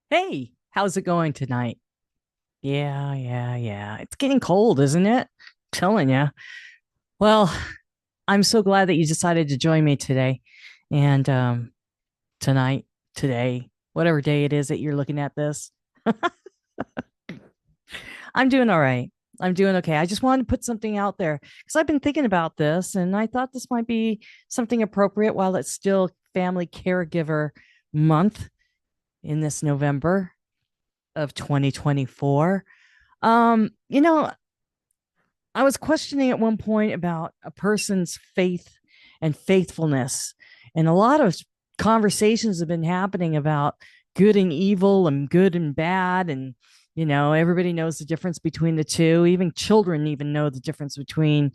Hey, how's it going tonight? Yeah. It's getting cold, isn't it? Telling you. Well, I'm so glad that you decided to join me today. And tonight, today, whatever day it is that you're looking at this, I'm doing all right. I'm doing okay. I just wanted to put something out there because I've been thinking about this and I thought this might be something appropriate while it's still Family Caregiver Month in this November of 2024. You know, I was questioning at one point about a person's faith and faithfulness. And a lot of conversations have been happening about good and evil and good and bad. And, everybody knows the difference between the two. Even children even know the difference between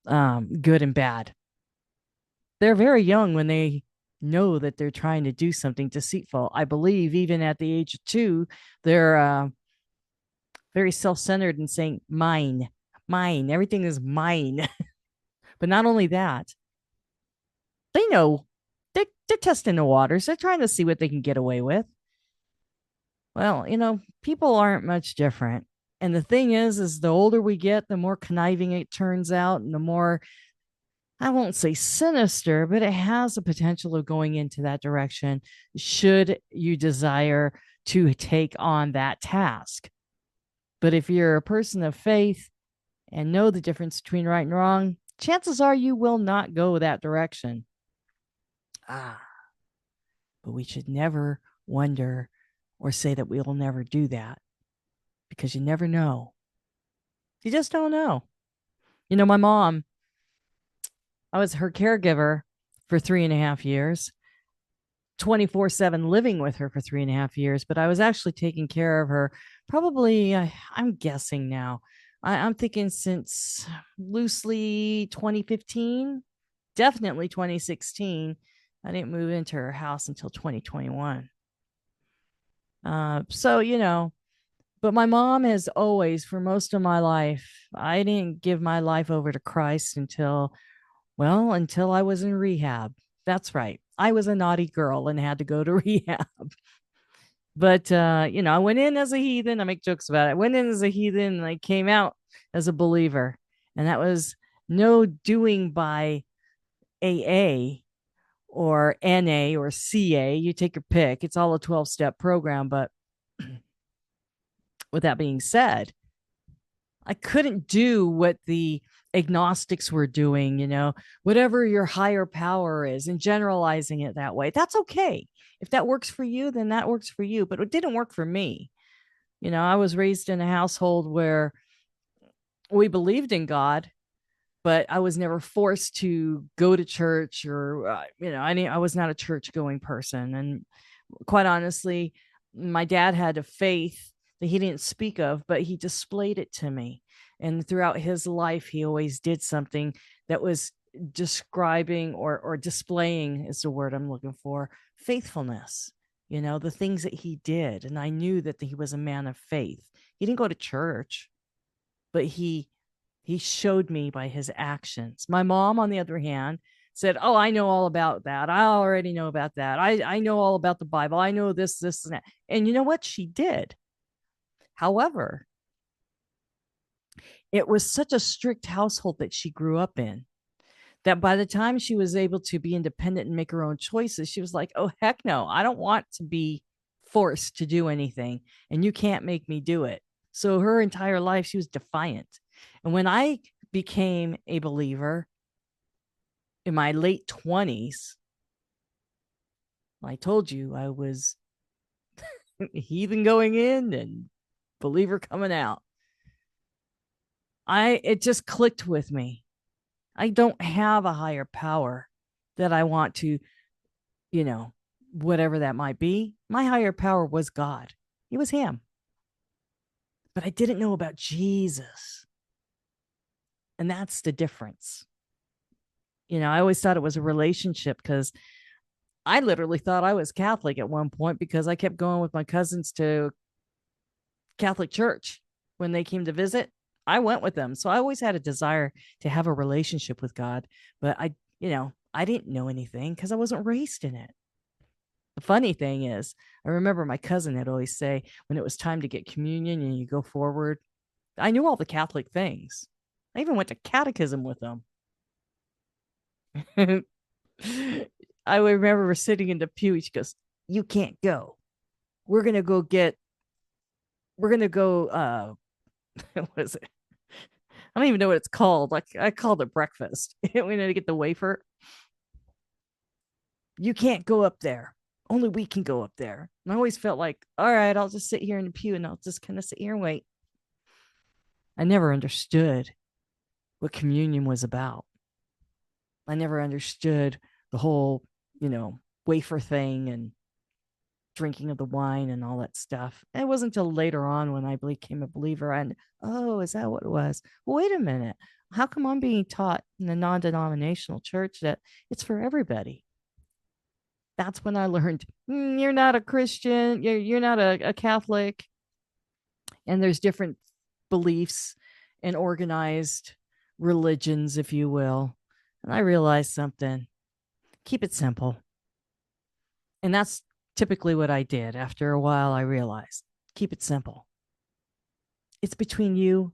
good and bad. They're very young when they know that they're trying to do something deceitful. I believe even at the age of 2, they're very self centered and saying, mine, everything is mine. But not only that, they know they're testing the waters. They're trying to see what they can get away with. Well, people aren't much different. And the thing is the older we get, the more conniving it turns out, and the more, I won't say sinister, but it has a potential of going into that direction should you desire to take on that task. But if you're a person of faith and know the difference between right and wrong, chances are you will not go that direction. Ah, but we should never wonder or say that we'll never do that because you never know. You just don't know. My mom, I was her caregiver for 3.5 years, 24/7 living with her for 3.5 years, but I was actually taking care of her probably, I'm guessing now. I'm thinking since loosely 2015, definitely 2016. I didn't move into her house until 2021. So, but my mom has always, for most of my life, I didn't give my life over to Christ until I was in rehab. That's right. I was a naughty girl and had to go to rehab. But, I went in as a heathen. I make jokes about it. I went in as a heathen and I came out as a believer. And that was no doing by AA or NA or CA. You take your pick. It's all a 12-step program. But with that being said, I couldn't do what the agnostics were doing, whatever your higher power is and generalizing it that way. That's okay. If that works for you, then that works for you. But it didn't work for me. I was raised in a household where we believed in God, but I was never forced to go to church or, I was not a church going person. And quite honestly, my dad had a faith that he didn't speak of, but he displayed it to me. And throughout his life, he always did something that was describing or displaying is the word I'm looking for, faithfulness, the things that he did. And I knew that he was a man of faith. He didn't go to church, but he showed me by his actions. My mom, on the other hand, said, "Oh, I know all about that. I already know about that. I know all about the Bible. I know this, and that." And you know what? She did. However, it was such a strict household that she grew up in that by the time she was able to be independent and make her own choices, she was like, "Oh, heck no. I don't want to be forced to do anything, and you can't make me do it." So her entire life, she was defiant. And when I became a believer in my late 20s, I told you I was heathen going in and believer coming out. It just clicked with me. I don't have a higher power that I want to, you know, whatever that might be. My higher power was God. It was him. But I didn't know about Jesus. And that's the difference. I always thought it was a relationship because I literally thought I was Catholic at one point because I kept going with my cousins to Catholic church when they came to visit. I went with them. So I always had a desire to have a relationship with God, but I didn't know anything because I wasn't raised in it. funny thing is, I remember my cousin had always say when it was time to get communion and you go forward, I knew all the Catholic things. I even went to catechism with them. I remember sitting in the pew. She goes, "You can't go. We're gonna go get. We're gonna go. What is it? I don't even know what it's called. Like I called it breakfast. We need to get the wafer. You can't go up there. Only we can go up there." And I always felt like, all right, I'll just sit here in the pew and I'll just kind of sit here and wait. I never understood what communion was about. I never understood the whole, wafer thing and drinking of the wine and all that stuff. And it wasn't until later on when I became a believer and, oh, is that what it was? Well, wait a minute. How come I'm being taught in a non-denominational church that it's for everybody? That's when I learned you're not a Christian, you're not a Catholic, and there's different beliefs and organized religions, if you will. And I realized something: keep it simple. And that's typically what I did. After a while, I realized keep it simple. It's between you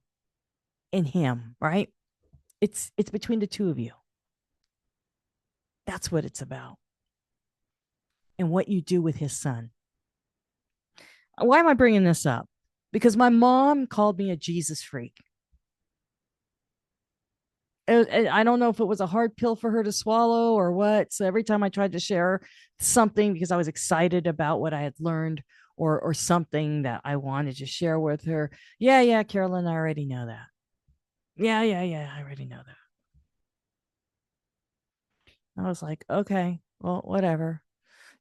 and him, right? It's between the two of you. That's what it's about. And what you do with his son. Why am I bringing this up? Because my mom called me a Jesus freak. I don't know if it was a hard pill for her to swallow or what. So every time I tried to share something because I was excited about what I had learned or something that I wanted to share with her, yeah, Carolyn, I already know that. Yeah, I already know that. I was like, okay, well, whatever.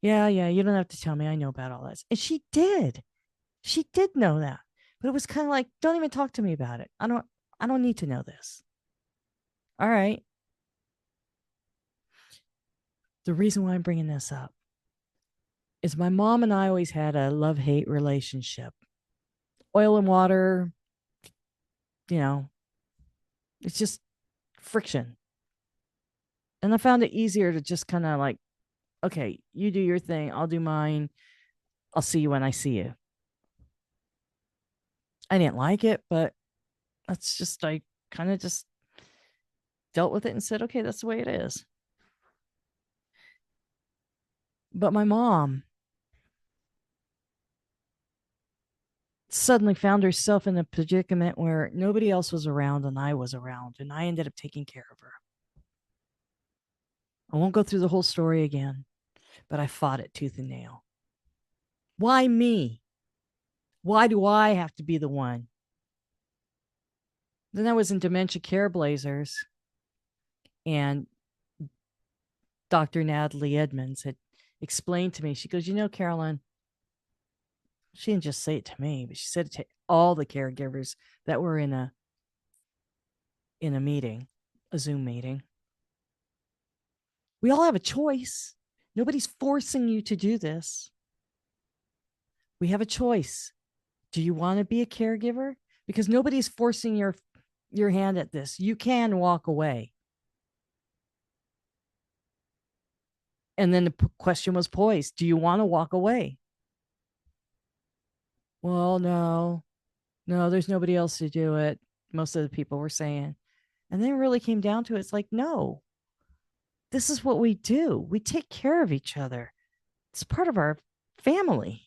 Yeah, you don't have to tell me. I know about all this. And she did. She did know that. But it was kind of like, don't even talk to me about it. I don't need to know this. All right. The reason why I'm bringing this up is my mom and I always had a love-hate relationship. Oil and water, you know, it's just friction. And I found it easier to just kind of like, okay, you do your thing, I'll do mine. I'll see you when I see you. I didn't like it, but that's just, I kind of just dealt with it and said, okay, that's the way it is. But my mom suddenly found herself in a predicament where nobody else was around and I was around, and I ended up taking care of her. I won't go through the whole story again, but I fought it tooth and nail. Why me? Why do I have to be the one? Then I was in Dementia Care Blazers, and Dr. Natalie Edmonds had explained to me, she goes, Carolyn, she didn't just say it to me, but she said it to all the caregivers that were in a meeting, a Zoom meeting. We all have a choice. Nobody's forcing you to do this. We have a choice. Do you want to be a caregiver? Because nobody's forcing your hand at this. You can walk away. And then the question was posed, do you want to walk away? Well, no, there's nobody else to do it. Most of the people were saying. And then it really came down to it. It's like, no, this is what we do. We take care of each other. It's part of our family.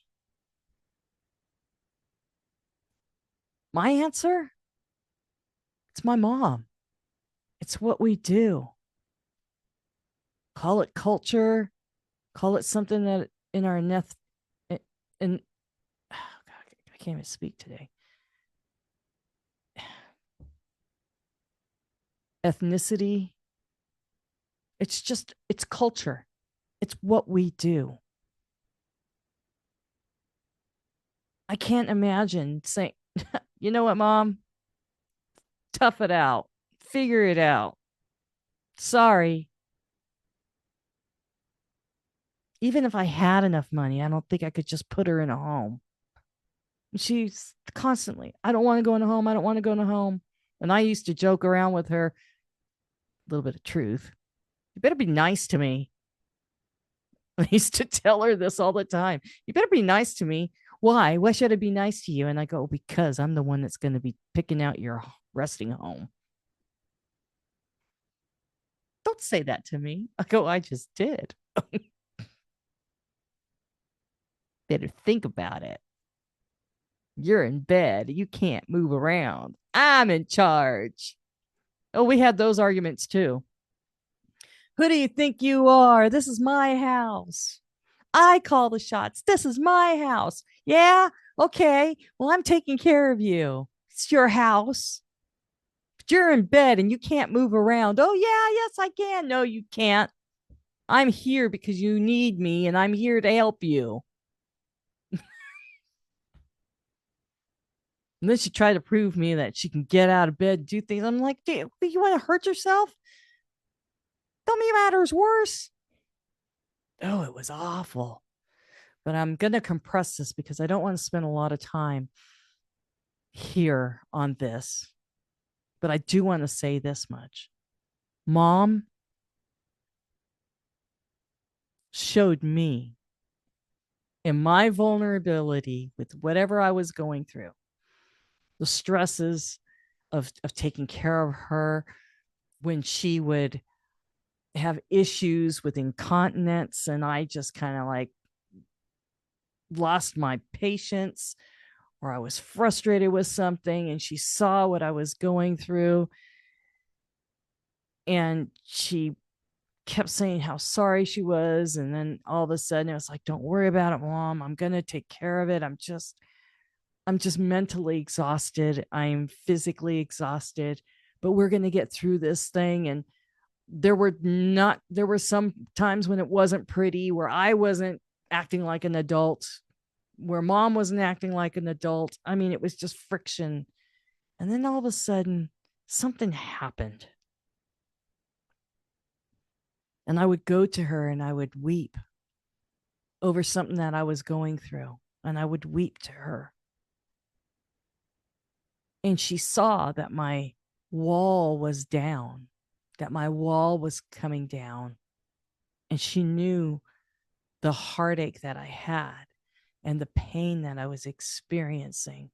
My answer? It's my mom. It's what we do. Call it culture, call it something that in our in oh God, I can't even speak today. Ethnicity. It's culture. It's what we do. I can't imagine saying, you know what, mom? Tough it out. Figure it out. Sorry. Even if I had enough money, I don't think I could just put her in a home. She's constantly, I don't want to go in a home. I don't want to go in a home. And I used to joke around with her, a little bit of truth. You better be nice to me. I used to tell her this all the time. You better be nice to me. Why? Why should I be nice to you? And I go, because I'm the one that's going to be picking out your resting home. Don't say that to me. I go, I just did. Better think about it. You're in bed. You can't move around. I'm in charge. Oh, we had those arguments too. Who do you think you are? This is my house. I call the shots. This is my house. Yeah. Okay. Well, I'm taking care of you. It's your house. But you're in bed and you can't move around. Oh, yeah. Yes, I can. No, you can't. I'm here because you need me and I'm here to help you. And then she tried to prove me that she can get out of bed, do things. I'm like, dude, you want to hurt yourself? Tell me matters worse. Oh, it was awful. But I'm going to compress this because I don't want to spend a lot of time here on this. But I do want to say this much. Mom showed me in my vulnerability with whatever I was going through, the stresses of taking care of her when she would have issues with incontinence and I just kind of like lost my patience or I was frustrated with something and she saw what I was going through and she kept saying how sorry she was and then all of a sudden it was like, don't worry about it, Mom, I'm going to take care of it. I'm just mentally exhausted, I'm physically exhausted, but we're going to get through this thing. And there were some times when it wasn't pretty, where I wasn't acting like an adult, where Mom wasn't acting like an adult. I mean, it was just friction. And then all of a sudden something happened and I would go to her and I would weep over something that I was going through, and I would weep to her. And she saw that my wall was down, that my wall was coming down. And she knew the heartache that I had and the pain that I was experiencing.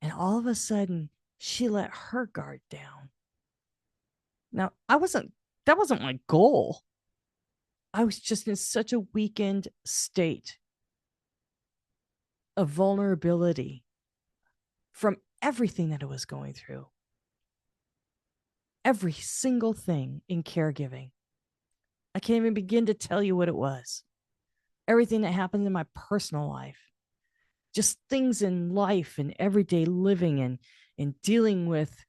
And all of a sudden, she let her guard down. Now, that wasn't my goal. I was just in such a weakened state of vulnerability from everything that I was going through, every single thing in caregiving. I can't even begin to tell you what it was. Everything that happened in my personal life, just things in life and everyday living and dealing with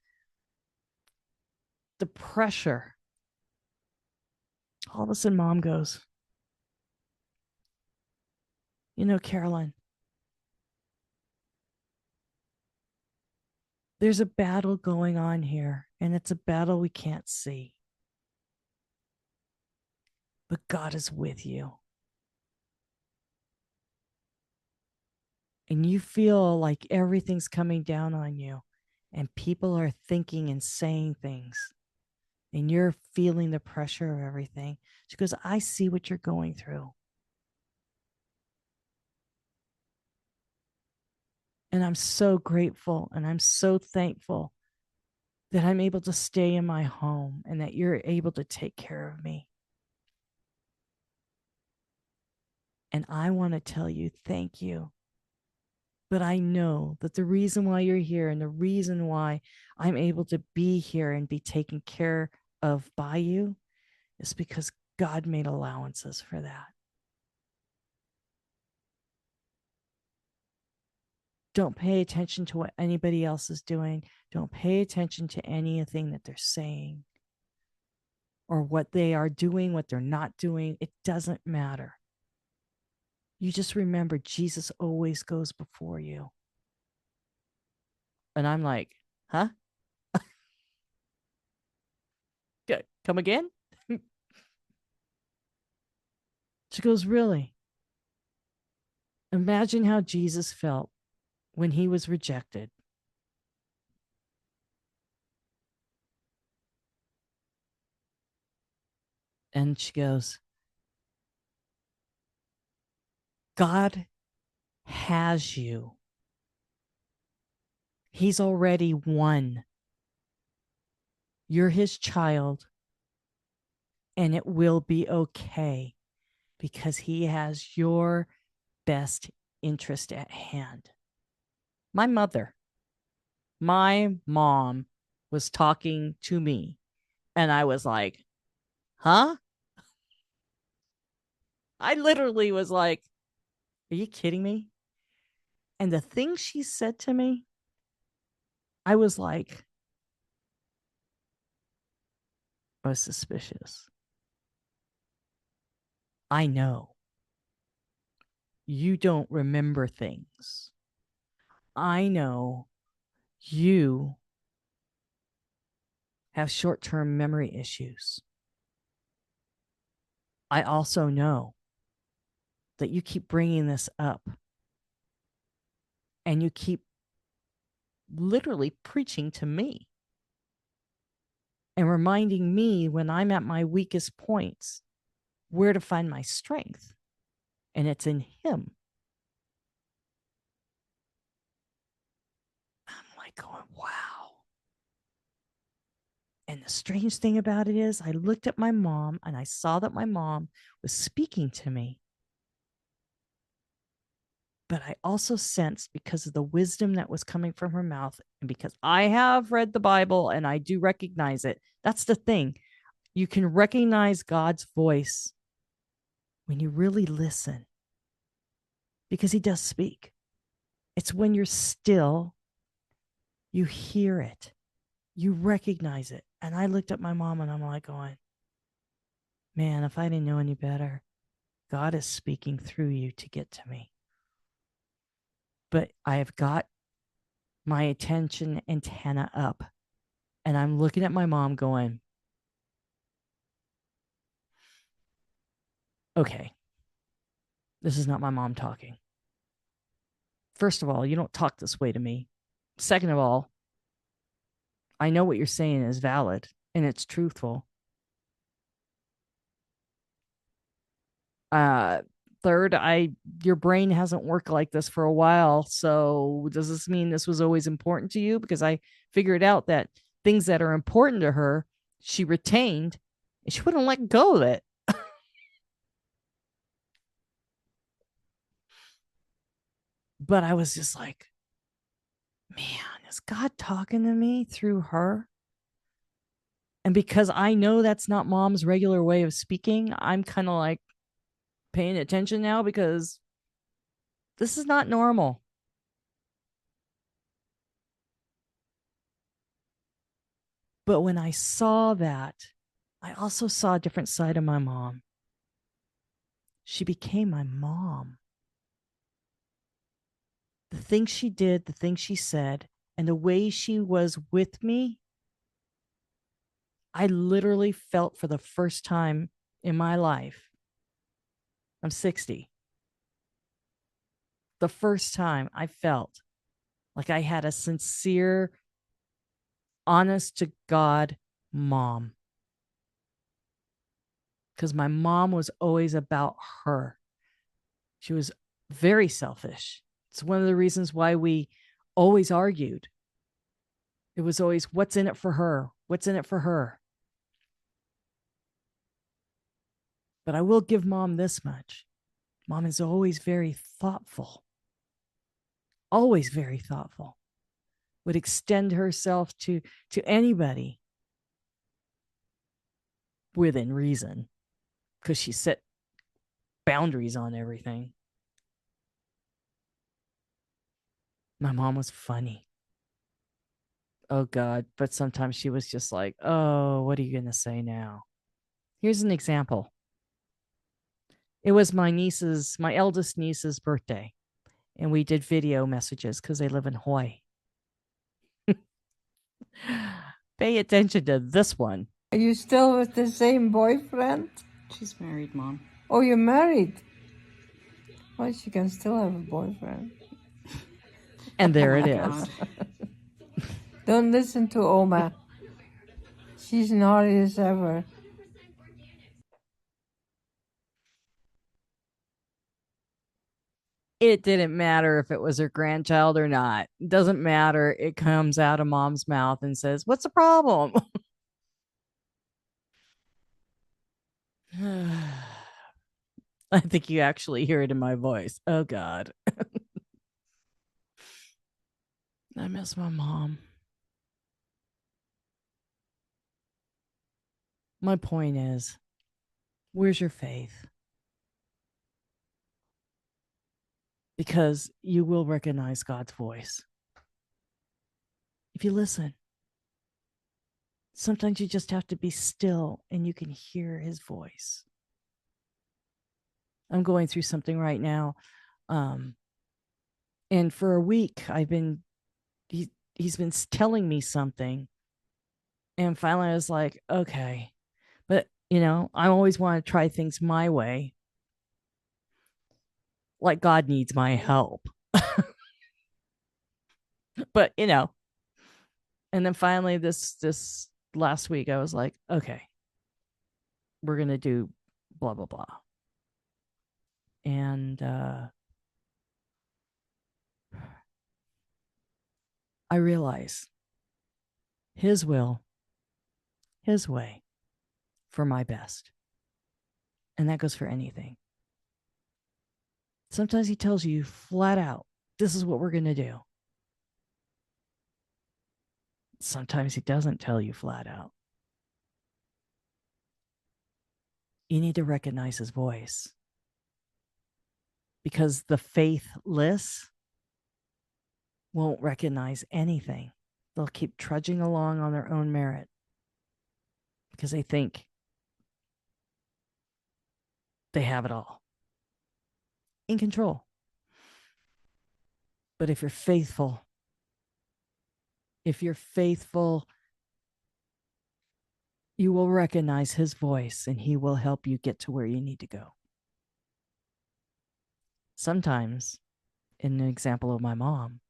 the pressure. All of a sudden, Mom goes, Carolyn, there's a battle going on here, and it's a battle we can't see. But God is with you. And you feel like everything's coming down on you, and people are thinking and saying things, and you're feeling the pressure of everything. She goes, I see what you're going through. And I'm so grateful and I'm so thankful that I'm able to stay in my home and that you're able to take care of me. And I want to tell you, thank you. But I know that the reason why you're here and the reason why I'm able to be here and be taken care of by you is because God made allowances for that. Don't pay attention to what anybody else is doing. Don't pay attention to anything that they're saying or what they are doing, what they're not doing. It doesn't matter. You just remember Jesus always goes before you. And I'm like, huh? Good. Come again? She goes, really? Imagine how Jesus felt when he was rejected. And she goes, God has you. He's already won. You're his child, and it will be okay because he has your best interest at hand. My mother, my mom was talking to me, and I was like, huh? I literally was like, are you kidding me? And the thing she said to me, I was like, I was suspicious. I know you don't remember things. I know you have short term memory issues. I also know that you keep bringing this up and you keep literally preaching to me and reminding me when I'm at my weakest points where to find my strength. And it's in him. I'm like going, wow. And the strange thing about it is, I looked at my mom and I saw that my mom was speaking to me. But I also sensed, because of the wisdom that was coming from her mouth, and because I have read the Bible and I do recognize it. That's the thing. You can recognize God's voice when you really listen, because he does speak. It's when you're still, you hear it, you recognize it. And I looked at my mom and I'm like going, man, if I didn't know any better, God is speaking through you to get to me. But I have got my attention antenna up and I'm looking at my mom going, okay, this is not my mom talking. First of all, you don't talk this way to me. Second of all, I know what you're saying is valid and it's truthful. Uh, Third, your brain hasn't worked like this for a while. So does this mean this was always important to you? Because I figured out that things that are important to her, she retained and she wouldn't let go of it. But I was just like, man, is God talking to me through her? And because I know that's not mom's regular way of speaking, I'm kind of like paying attention now because this is not normal. But when I saw that, I also saw a different side of my mom. She became my mom. The things she did, the things she said, and the way she was with me, I literally felt for the first time in my life. I'm 60. The first time I felt like I had a sincere, honest to God mom. Because my mom was always about her. She was very selfish. It's one of the reasons why we always argued. It was always, what's in it for her? What's in it for her? But I will give mom this much. Mom is always very thoughtful, always very thoughtful, would extend herself to anybody within reason because she set boundaries on everything. My mom was funny. Oh God. But sometimes she was just like, oh, what are you going to say now? Here's an example. It was my eldest niece's birthday, and we did video messages because they live in Hawaii. Pay attention to this one. Are you still with the same boyfriend? She's married, Mom. Oh, you're married. Well, she can still have a boyfriend. And there it God. is. Don't listen to Oma. She's naughty as ever. It didn't matter if it was her grandchild or not. It doesn't matter. It comes out of mom's mouth and says, "What's the problem?" I think you actually hear it in my voice. Oh, God. I miss my mom. My point is, where's your faith? Because you will recognize God's voice if you listen. Sometimes you just have to be still and you can hear his voice. I'm going through something right now. Um, and for a week, he's been telling me something. And finally, I was like, okay. But, I always want to try things my way. Like God needs my help. But, and then finally this last week, I was like, okay, we're going to do blah, blah, blah. And I realize his will, his way for my best. And that goes for anything. Sometimes he tells you flat out, this is what we're going to do. Sometimes he doesn't tell you flat out. You need to recognize his voice because the faithless won't recognize anything. They'll keep trudging along on their own merit because they think they have it all in control. But if you're faithful, you will recognize his voice and he will help you get to where you need to go. Sometimes, in an example of my mom,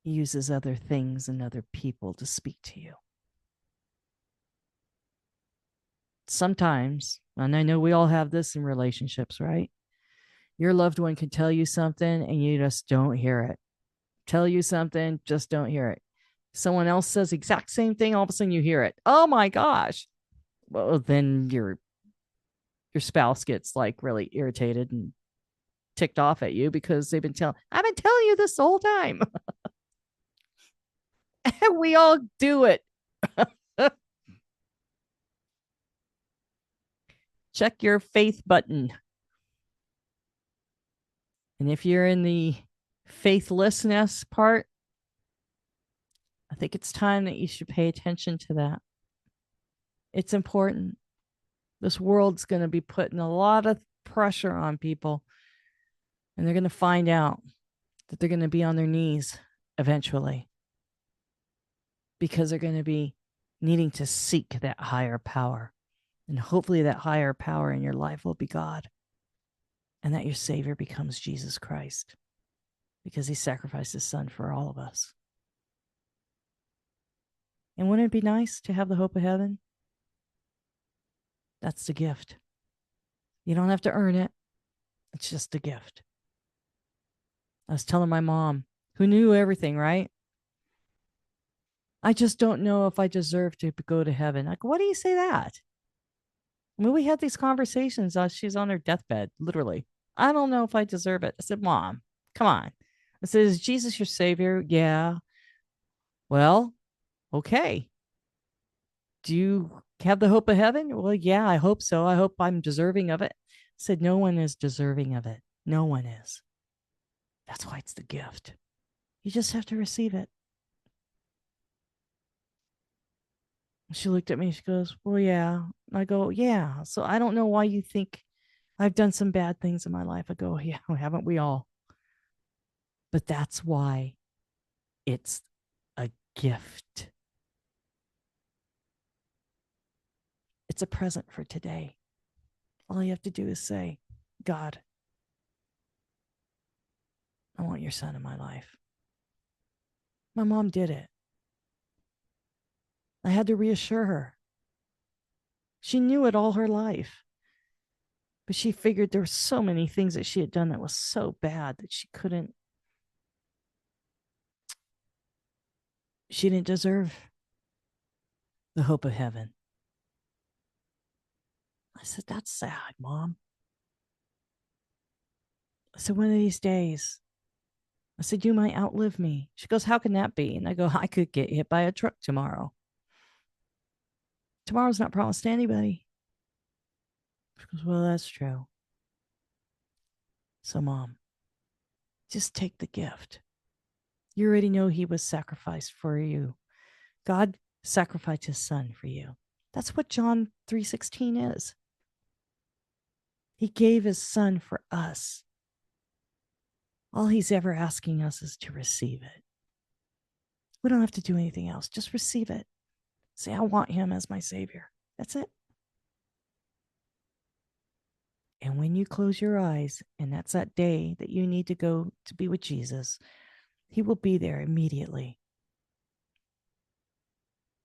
he uses other things and other people to speak to you. Sometimes, and I know we all have this in relationships, right? Your loved one can tell you something and you just don't hear it. Tell you something, just don't hear it. Someone else says the exact same thing, all of a sudden you hear it. Oh my gosh. Well, then your spouse gets like really irritated and ticked off at you because I've been telling you this the whole time. And we all do it. Check your faith button. And if you're in the faithlessness part, I think it's time that you should pay attention to that. It's important. This world's going to be putting a lot of pressure on people, and they're going to find out that they're going to be on their knees eventually because they're going to be needing to seek that higher power. And hopefully, that higher power in your life will be God, and that your Savior becomes Jesus Christ because he sacrificed his son for all of us. And wouldn't it be nice to have the hope of heaven? That's the gift. You don't have to earn it. It's just a gift. I was telling my mom, who knew everything, right? I just don't know if I deserve to go to heaven. Like, why do you say that? I mean, we had these conversations. She's on her deathbed, literally. I don't know if I deserve it. I said, Mom, come on. I said, is Jesus your savior? Yeah. Well, okay. Do you have the hope of heaven? Well, yeah, I hope so. I hope I'm deserving of it. I said, no one is deserving of it. No one is. That's why it's the gift. You just have to receive it. She looked at me. She goes, well, yeah. I go, yeah. So I don't know why you think I've done some bad things in my life. I go, yeah, haven't we all? But that's why it's a gift. It's a present for today. All you have to do is say, God, I want your son in my life. My mom did it. I had to reassure her. She knew it all her life. But she figured there were so many things that she had done that was so bad that she didn't deserve the hope of heaven. I said, that's sad, Mom. I said, one of these days, I said, you might outlive me. She goes, how can that be? And I go, I could get hit by a truck tomorrow. Tomorrow's not promised to anybody. She goes, well, that's true. So, Mom, just take the gift. You already know he was sacrificed for you. God sacrificed his son for you. That's what John 3:16 is. He gave his son for us. All he's ever asking us is to receive it. We don't have to do anything else. Just receive it. Say, I want him as my savior. That's it. And when you close your eyes, and that's that day that you need to go to be with Jesus, he will be there immediately.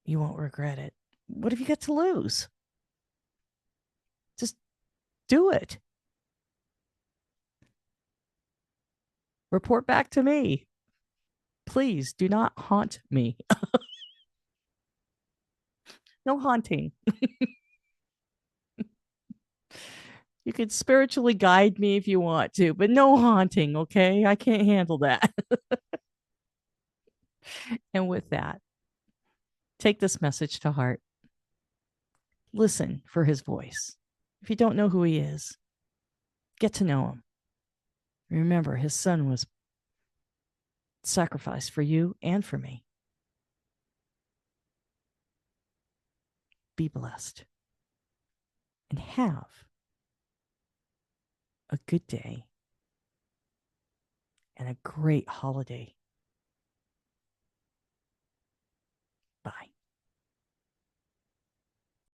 You won't regret it. What have you got to lose? Just do it. Report back to me. Please do not haunt me. No haunting. You could spiritually guide me if you want to, but no haunting, okay? I can't handle that. And with that, take this message to heart. Listen for his voice. If you don't know who he is, get to know him. Remember, his son was sacrificed for you and for me. Be blessed and have a good day and a great holiday